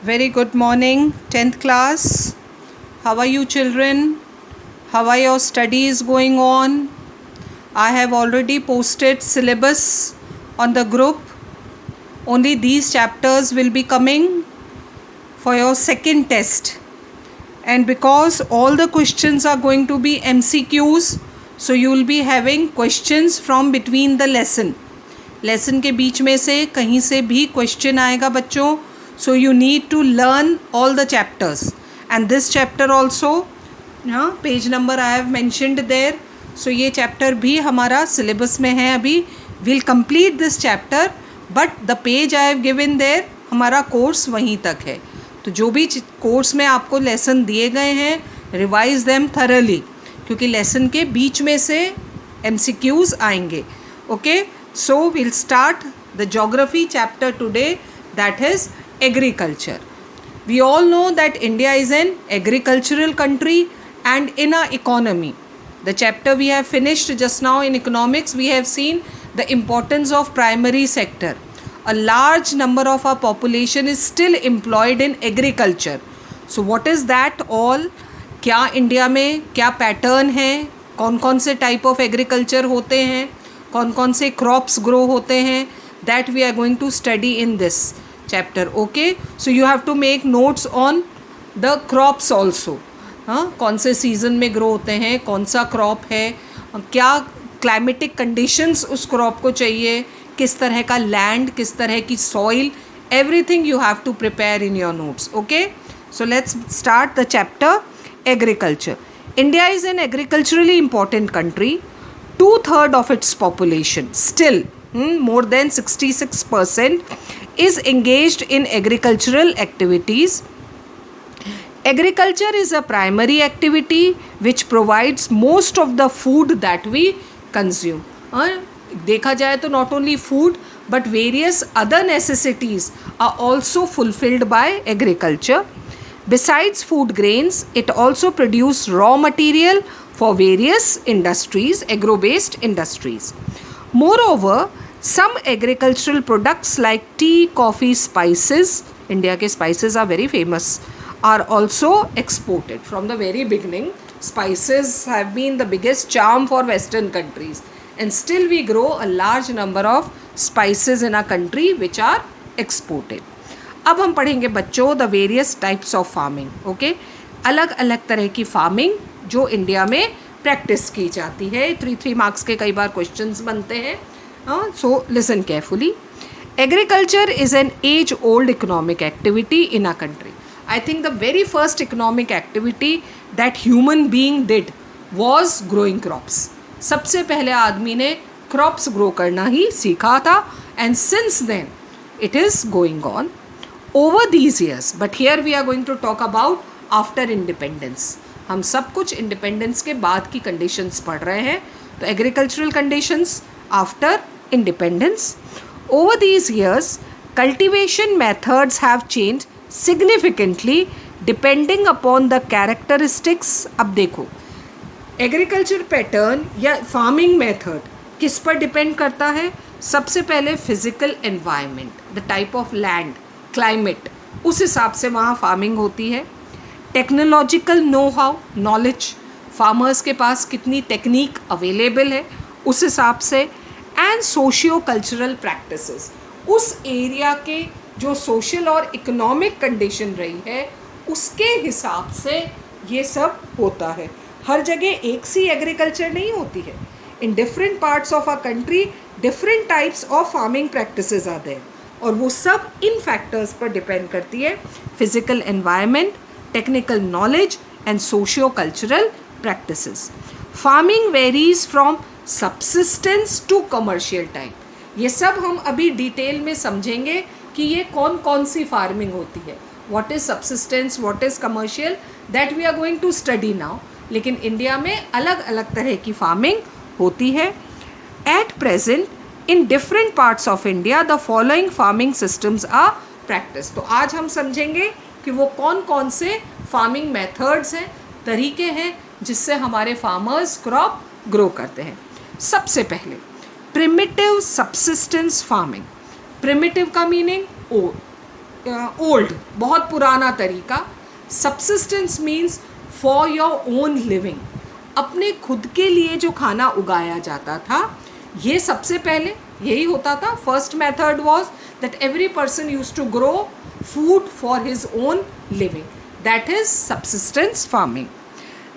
Very good morning, 10th class. How are you children? How are your studies going on? I have already posted syllabus on the group. Only these chapters will be coming for your second test. And because all the questions are going to be MCQs, so you will be having questions from between the lesson. Lesson के बीच में से कहीं से भी question आएगा बच्चों. So you need to learn all the chapters, and this chapter also, page number I have mentioned there. So ये chapter भी हमारा syllabus में है अभी. We'll complete this chapter, but the page I have given there हमारा course वहीं तक है. तो जो भी कोर्स में आपको लेसन दिए गए हैं, रिवाइज देम थरली, क्योंकि लेसन के बीच में से MCQs आएंगे. Okay, so will start the geography chapter today, that is agriculture. We all know that India is an agricultural country and in a economy. The chapter we have finished just now in economics, we have seen the importance of primary sector. A large number of our population is still employed in agriculture. So what is that all? क्या India में क्या pattern है, कौन कौन से type of agriculture होते हैं, कौन कौन से क्रॉप्स ग्रो होते हैं, that we are going to study in this chapter. Okay, so you have to make notes on the crops also. कौन से सीजन में ग्रो होते हैं, कौन सा क्रॉप है, क्या क्लाइमेटिक कंडीशंस उस क्रॉप को चाहिए, किस तरह का लैंड, किस तरह की soil, everything you have to prepare in your notes. Okay, so let's start the chapter agriculture. India is an agriculturally important country. 2/3 of its population, still more than 66%, is engaged in agricultural activities. Agriculture is a primary activity which provides most of the food that we consume. देखा जाए तो not only food but various other necessities are also fulfilled by agriculture. Besides food grains, it also produce raw material for various industries, agro based industries. Moreover, some agricultural products like tea, coffee, spices, India के spices are very famous, are also exported. From the very beginning, spices have been the biggest charm for Western countries. And still we grow a large number of spices in our country which are exported. अब हम पढ़ेंगे बच्चों the various types of farming. Okay, अलग अलग तरह की farming जो India में प्रैक्टिस की जाती है. 3 मार्क्स के कई बार क्वेश्चंस बनते हैं. So listen carefully. Agriculture is an age old economic activity in our country. I think the very first economic activity that human being did was growing crops. सबसे पहले आदमी ने क्रॉप्स ग्रो करना ही सीखा था, and since then it is going on over these years. But here we are going to talk about after independence. हम सब कुछ इंडिपेंडेंस के बाद की कंडीशंस पढ़ रहे हैं. तो agricultural conditions after independence. Over these years cultivation methods have change significantly depending upon the characteristics. अब देखो, एग्रीकल्चर पैटर्न या फार्मिंग मेथड किस पर डिपेंड करता है? सबसे पहले physical environment, the type of land, climate, उस हिसाब से वहाँ फार्मिंग होती है. Technological know how, knowledge, farmers के पास कितनी टेक्निक अवेलेबल है उस हिसाब से. एंड सोशियो कल्चरल प्रैक्टिसेस, उस एरिया के जो सोशल और इकोनॉमिक कंडीशन रही है उसके हिसाब से ये सब होता है. हर जगह एक सी एग्रीकल्चर नहीं होती है. In different parts of our country different types of farming practices are there, और वो सब इन फैक्टर्स पर डिपेंड करती है. Physical environment, technical knowledge and socio cultural practices. Farming varies from subsistence to commercial type. ये सब हम अभी डिटेल में समझेंगे कि ये कौन कौन सी फार्मिंग होती है. What is subsistence, what is commercial, that we are going to study now. लेकिन इंडिया में अलग अलग तरह की फार्मिंग होती है. At present in different parts of India the following farming systems are practice. तो आज हम समझेंगे कि वो कौन कौन से फार्मिंग मेथड्स हैं, तरीके हैं जिससे हमारे फार्मर्स क्रॉप ग्रो करते हैं. सबसे पहले प्रिमिटिव सब्सिस्टेंस फार्मिंग. प्रिमिटिव का मीनिंग ओल्ड, ओल्ड, बहुत पुराना तरीका. Subsistence means for your own living, अपने खुद के लिए जो खाना उगाया जाता था, ये सबसे पहले यही होता था. First method was that every person use to grow food for his own living, that is subsistence farming.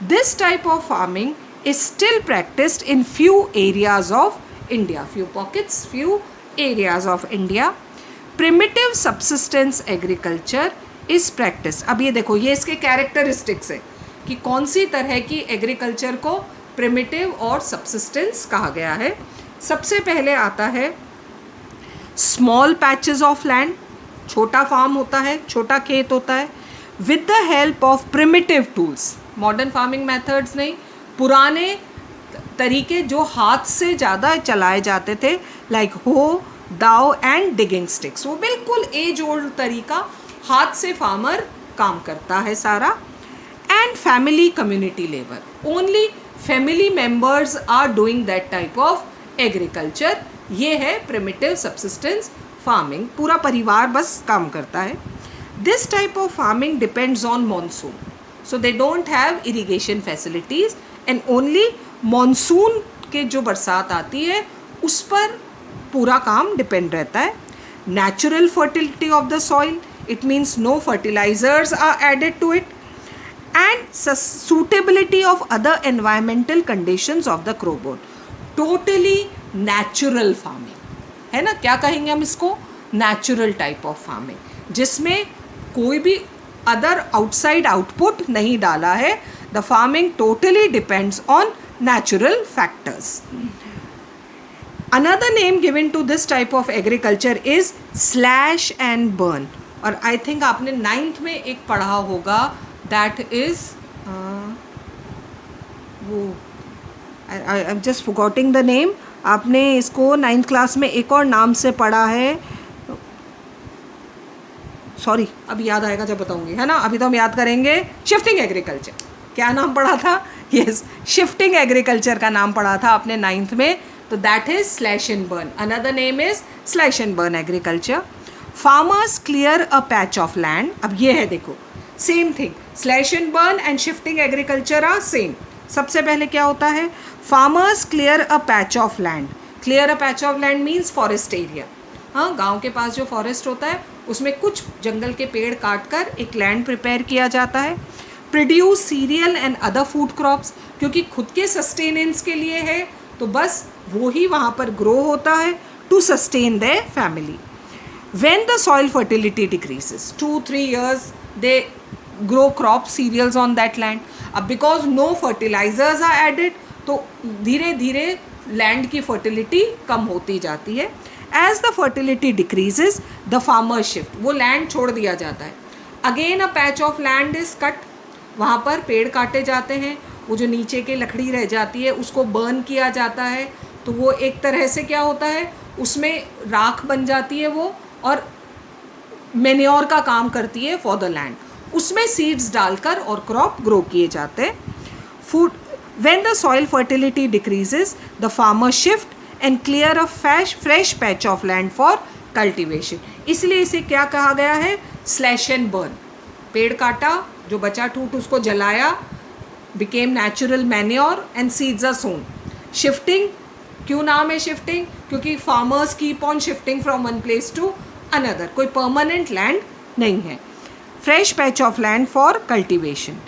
This type of farming is still practiced in few areas of India, few pockets, few areas of India. Primitive subsistence agriculture is practiced. अब ये देखो, ये इसके characteristics है कि कौन सी तरह की एग्रीकल्चर को प्रिमिटिव और सब्सिस्टेंस कहा गया है. सबसे पहले आता है स्मॉल पैचेस ऑफ लैंड, छोटा फार्म होता है, छोटा खेत होता है, with the help of primitive tools. Modern farming methods नहीं, पुराने तरीके जो हाथ से ज़्यादा चलाए जाते थे, लाइक हो, दाव एंड डिगिंग स्टिक्स. वो बिल्कुल एज ओल्ड तरीका, हाथ से फार्मर काम करता है सारा. And family community labour, only family members are doing that type of agriculture. ये है प्रिमिटिव सब्सिस्टेंस फार्मिंग, पूरा परिवार बस काम करता है. This type of farming depends on monsoon, so they don't have irrigation facilities and only monsoon के जो बरसात आती है उस पर पूरा काम डिपेंड रहता है. Natural fertility of the soil, it means no fertilisers are added to it. And suitability of other environmental conditions of the crop board. Totally natural farming है ना, क्या कहेंगे हम इसको, नेचुरल टाइप ऑफ फार्मिंग, जिसमें कोई भी अदर आउटसाइड आउटपुट नहीं डाला है. The farming totally depends on natural factors. Another name given to this type of agriculture is slash and burn. और I think आपने 9th में एक पढ़ा होगा, that is वो I'm just forgetting the name. आपने इसको 9th क्लास में एक और नाम से पढ़ा है, सॉरी अभी याद आएगा जब बताऊंगी, है ना. अभी तो हम याद करेंगे शिफ्टिंग एग्रीकल्चर. क्या नाम पढ़ा था, यस, शिफ्टिंग एग्रीकल्चर का नाम पढ़ा था आपने 9th में. तो that is slash and burn. Another name is slash and burn agriculture. Farmers clear a patch of land. अब ये है देखो, same thing, slash and burn and shifting agriculture are same. सबसे पहले क्या होता है, farmers clear a patch of land. Clear a patch of land means forest area. हाँ, गाँव के पास जो फॉरेस्ट होता है उसमें कुछ जंगल के पेड़ काट कर एक लैंड प्रिपेयर किया जाता है. Produce serial and other food crops, क्योंकि खुद के सस्टेनेंस के लिए है तो बस वो ही वहाँ पर ग्रो होता है to sustain their family. When the soil fertility decreases 2-3 years they grow crop cereals on that land. अब because no fertilisers are added तो धीरे धीरे लैंड की फर्टिलिटी कम होती जाती है. As the fertility decreases the farmer shift, वो land छोड़ दिया जाता है. Again a patch of land is cut, वहाँ पर पेड़ काटे जाते हैं, वो जो नीचे की लकड़ी रह जाती है उसको बर्न किया जाता है. तो वो एक तरह से क्या होता है, उसमें राख बन जाती है वो, और मेन्योर का काम करती है फॉर द लैंड. उसमें सीड्स डालकर और क्रॉप ग्रो किए जाते हैं. Food, when the soil fertility decreases the farmer shift and clear a fresh patch of land for cultivation. इसलिए इसे क्या कहा गया है, स्लैश एंड बर्न. पेड़ काटा, जो बचा टूट उसको जलाया, became natural manure and seeds are sown. Shifting, क्यों नाम है शिफ्टिंग, क्योंकि farmers keep on shifting from one place to another, कोई परमानेंट लैंड नहीं है. Fresh patch of land for cultivation.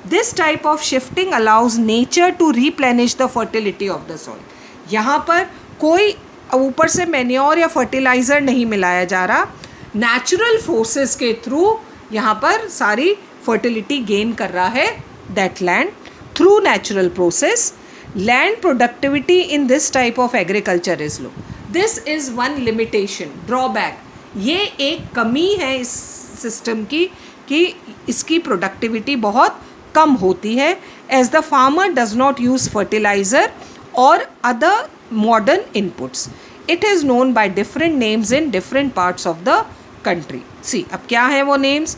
This type of shifting allows nature to replenish the fertility of the soil. यहाँ पर कोई ऊपर से manure या fertiliser नहीं मिलाया जा रहा, नेचुरल फोर्सेस के थ्रू यहाँ पर सारी फर्टिलिटी गेन कर रहा है that land through natural process. Land productivity in this type of agriculture is low. This is one limitation, drawback. ये एक कमी है इस सिस्टम की कि इसकी प्रोडक्टिविटी बहुत कम होती है, as the farmer does not use fertiliser और other modern inputs. It is known by different names in different parts of the country. See, अब क्या है वो names?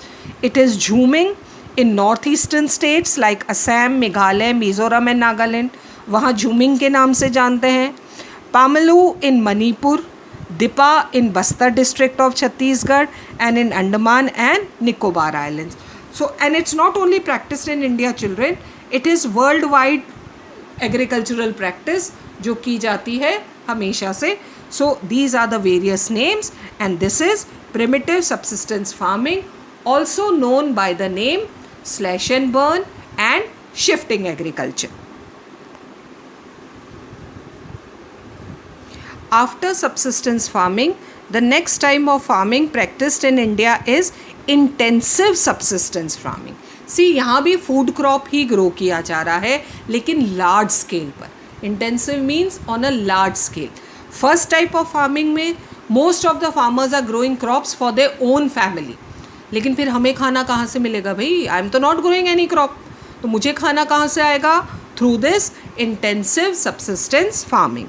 It is jhuming in northeastern states like Assam, Meghalaya, Mizoram and Nagaland, वहाँ झूमिंग के नाम से जानते हैं. पामलू in Manipur, Dipa in Bastar district of Chhattisgarh, and in Andaman and Nicobar Islands. So, and it's not only practiced in India, children, it is worldwide agricultural practice जो की जाती है हमेशा से. So these are the various names, and this is primitive subsistence farming, also known by the name slash and burn and shifting agriculture. After subsistence farming, the next type of farming practiced in India is intensive subsistence farming. See, यहाँ भी food crop ही grow किया जा रहा है, लेकिन large scale पर. Intensive means on a large scale. First type of farming में most of the farmers are growing crops for their own family. लेकिन फिर हमें खाना कहाँ से मिलेगा भाई? आई एम तो नॉट ग्रोइंग एनी क्रॉप, तो मुझे खाना कहाँ से आएगा? Through this intensive subsistence farming.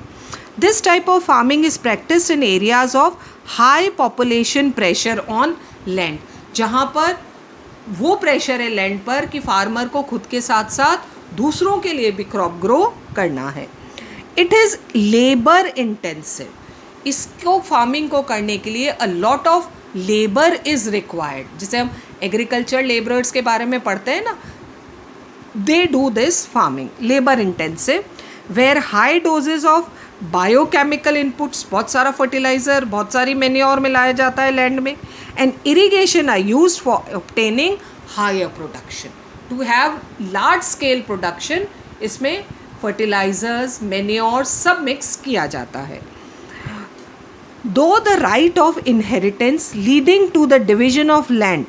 This type of farming is practiced in areas of high population pressure on land. जहाँ पर वो प्रेशर है लैंड पर कि फार्मर को खुद के साथ साथ दूसरों के लिए भी क्रॉप ग्रो करना है. It is labour intensive. इसको फार्मिंग को करने के लिए a lot of labour is required. जिसे हम एग्रीकल्चर लेबरर्स के बारे में पढ़ते हैं ना, they do this farming labour intensive, where high doses of biochemical inputs, बहुत सारा फर्टिलाइज़र, बहुत सारी मैन्योर मिलाया जाता है लैंड में, and irrigation are used for obtaining higher production. To have large scale production, इसमें फर्टिलाइजर्स, मैन्योर सब मिक्स किया जाता है. Though the right of inheritance leading to the division of land,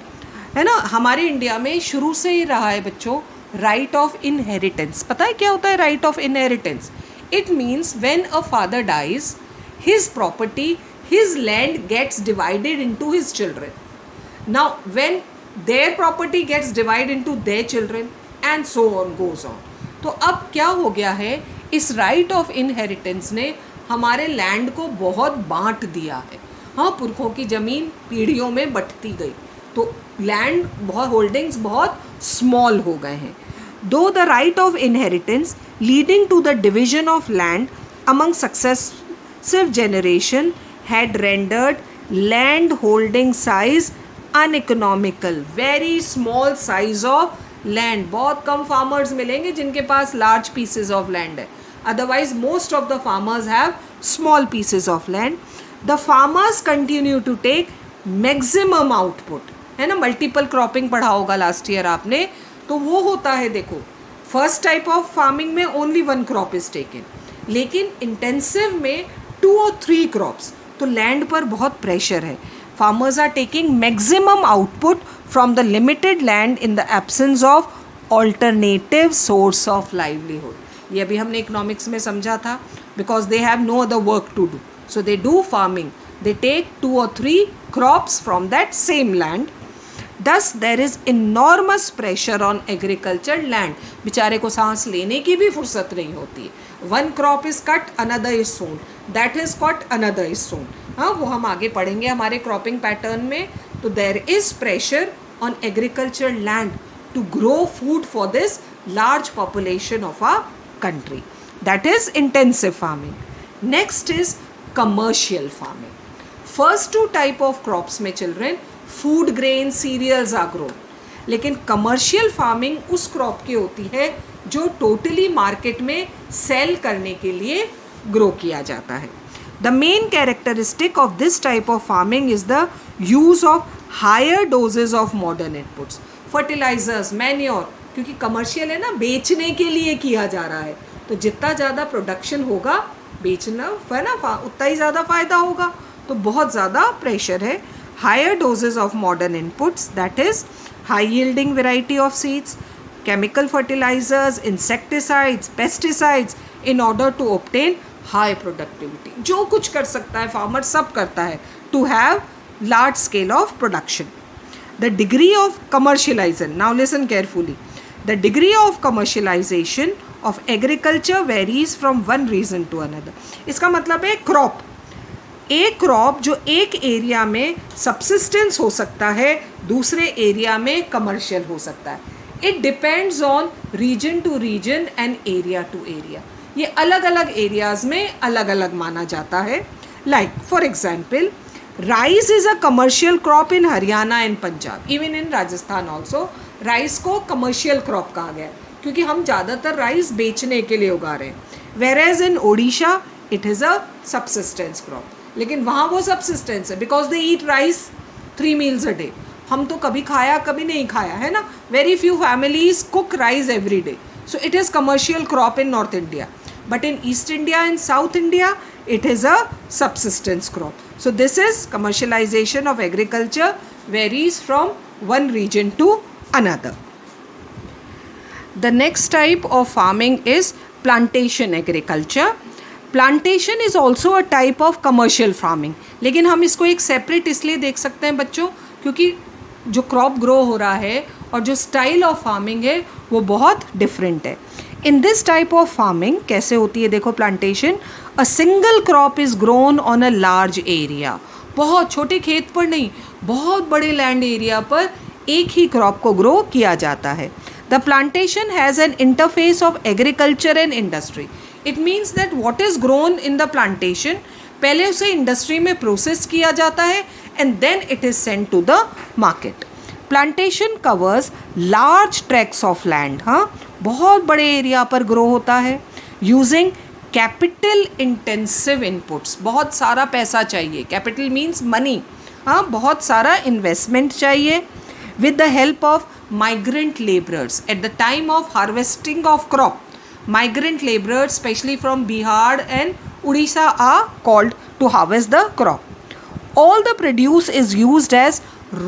है ना, हमारे इंडिया में शुरू से ही रहा है बच्चों राइट ऑफ इनहेरिटेंस. पता है क्या होता है right of inheritance? It means when a father dies, his property, his land gets divided into his children. Now, when their property gets divided into their children and so on goes on. तो अब क्या हो गया है, इस right of inheritance ने हमारे land को बहुत बांट दिया है. हाँ, पुरखों की ज़मीन पीढ़ियों में बंटती गई, तो land बहुत holdings बहुत small हो गए हैं. Though the right of inheritance leading to the division of land among successive generation had rendered land holding size uneconomical. Very small size of land. बहुत कम farmers मिलेंगे जिनके पास large pieces of land है. Otherwise most of the farmers have small pieces of land. The farmers continue to take maximum output. है ना, multiple cropping पढ़ा होगा last year आपने. तो वो होता है, देखो फर्स्ट टाइप ऑफ फार्मिंग में only one crop is taken, लेकिन इंटेंसिव में 2 और 3 क्रॉप्स. तो लैंड पर बहुत प्रेशर है. Farmers are taking maximum output from the limited land in the absence of alternative source of livelihood. ये अभी हमने इकोनॉमिक्स में समझा था. Because they have no other work to do, so they do farming. They take 2 और 3 crops from that same land. Thus there is enormous pressure on agriculture land. बेचारे को सांस लेने की भी फुर्सत नहीं होती है. One crop is cut, another is sown. That is cut, another is sown. हाँ, वो हम आगे पढ़ेंगे हमारे क्रॉपिंग पैटर्न में. तो there is pressure on agriculture land to grow food for this large population of our country. That is intensive farming. Next is commercial farming. First 2 type of crops में children, food grain cereals are grown. लेकिन commercial farming उस crop की होती है जो totally market में cell करने के लिए ग्रो किया जाता है. The main characteristic of this type of farming is the use of higher doses of modern inputs, fertilisers, manure. क्योंकि कमर्शियल है ना, बेचने के लिए किया जा रहा है, तो जितना ज़्यादा प्रोडक्शन होगा बेचना है ना, उतना ही ज़्यादा फ़ायदा होगा. तो बहुत ज़्यादा प्रेशर है. Higher doses of modern inputs, that is high yielding variety of seeds, chemical fertilizers, insecticides, pesticides in order to obtain high productivity. जो कुछ कर सकता है farmer सब करता है to have large scale of production. The degree of commercialization, now listen carefully, the degree of commercialization of agriculture varies from one region to another. इसका मतलब है crop, एक क्रॉप जो एक एरिया में सबसिस्टेंस हो सकता है, दूसरे एरिया में कमर्शियल हो सकता है. It depends on region to region and area to area. ये अलग अलग एरियाज़ में अलग अलग माना जाता है. Like for example, rice is a commercial crop in Haryana and Punjab, even in Rajasthan also. Rice को कमर्शियल क्रॉप कहा गया क्योंकि हम ज़्यादातर राइस बेचने के लिए उगा रहे हैं. Whereas in Odisha it is a subsistence crop. लेकिन वहाँ वो सबसिस्टेंस है because they eat rice 3 meals a day. हम तो कभी खाया कभी नहीं खाया है ना. Very few families cook rice every day. So it is commercial crop in north India. But in East India and South India, it is a subsistence crop. So this is commercialization of agriculture varies from one region to another. The next type of farming is plantation agriculture. Plantation is also a type of commercial farming. लेकिन हम इसको एक separate इसलिए देख सकते हैं बच्चों क्योंकि जो crop grow हो रहा है और जो style of farming है वो बहुत different है. In this type of farming कैसे होती है देखो plantation, a single crop is grown on a large area. बहुत छोटे खेत पर नहीं, बहुत बड़े लैंड एरिया पर एक ही क्रॉप को ग्रो किया जाता है. The plantation has an interface of agriculture and industry. It means that what is grown in the plantation पहले उसे इंडस्ट्री में प्रोसेस किया जाता है and then it is sent to the market. Plantation covers large tracts of land. हाँ, बहुत बड़े area पर ग्रो होता है. यूजिंग कैपिटल इंटेंसिव इनपुट्स, बहुत सारा पैसा चाहिए. Capital means money. हाँ, बहुत सारा इन्वेस्टमेंट चाहिए. With the help of migrant labourers at the time of harvesting of crop. Migrant labourers specially from Bihar and Orissa are called to harvest the crop. All the produce is used as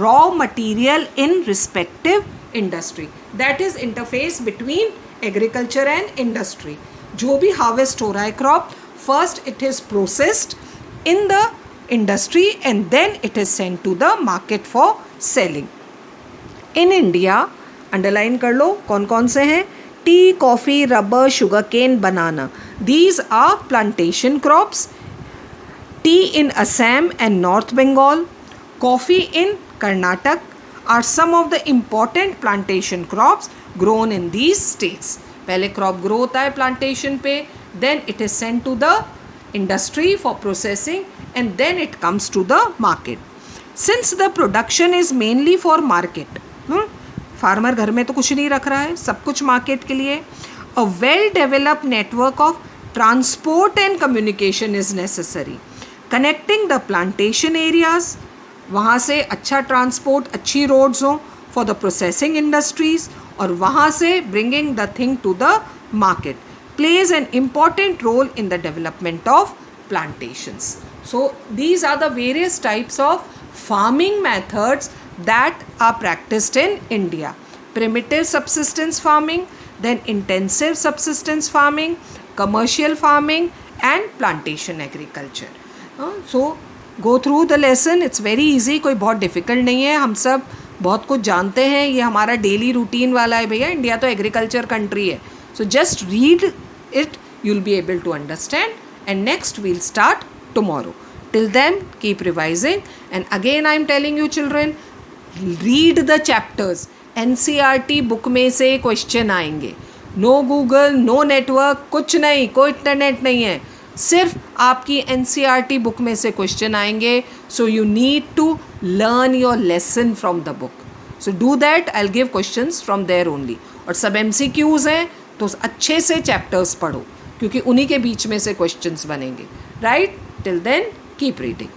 raw material in respective industry. That is interface between agriculture and industry. जो भी harvest हो रहा है crop, first it is processed in the industry and then it is sent to the market for selling. In India, underline कर लो कौन कौन से हैं. Tea, coffee, rubber, sugarcane, banana. These are plantation crops. Tea in Assam and North Bengal, coffee in Karnataka are some of the important plantation crops grown in these states. पहले crop grow होता है plantation पे, then it is sent to the industry for processing and then it comes to the market. Since the production is mainly for market, farmer घर में तो कुछ नहीं रख रहा है, सब कुछ market के लिए. A well developed network of transport and communication is necessary. Connecting the plantation areas, वहाँ से अच्छा ट्रांसपोर्ट, अच्छी रोड्स हों फॉर द प्रोसेसिंग इंडस्ट्रीज और वहाँ से bringing the thing to the market plays an important role in the development of plantations. So these are the various types of farming methods that are practised in India. Primitive subsistence farming, then intensive subsistence farming, commercial farming and plantation agriculture. So go through the lesson, it's very easy, कोई बहुत difficult नहीं है. हम सब बहुत कुछ जानते हैं, ये हमारा डेली रूटीन वाला है भैया. इंडिया तो एग्रीकल्चर कंट्री है. So just read it, you will be able to understand and next we'll start tomorrow. Till then keep revising and again I am telling you children, read the chapters. NCERT book में से question आएंगे. No Google, no network, कुछ नहीं, कोई internet नहीं है, सिर्फ आपकी NCERT बुक में से क्वेश्चन आएंगे. So you need to learn your lesson from the book. So do that. I will give questions from there only. और सब MCQs हैं तो अच्छे से चैप्टर्स पढ़ो क्योंकि उन्हीं के बीच में से क्वेश्चंस बनेंगे. Right? Till then keep reading.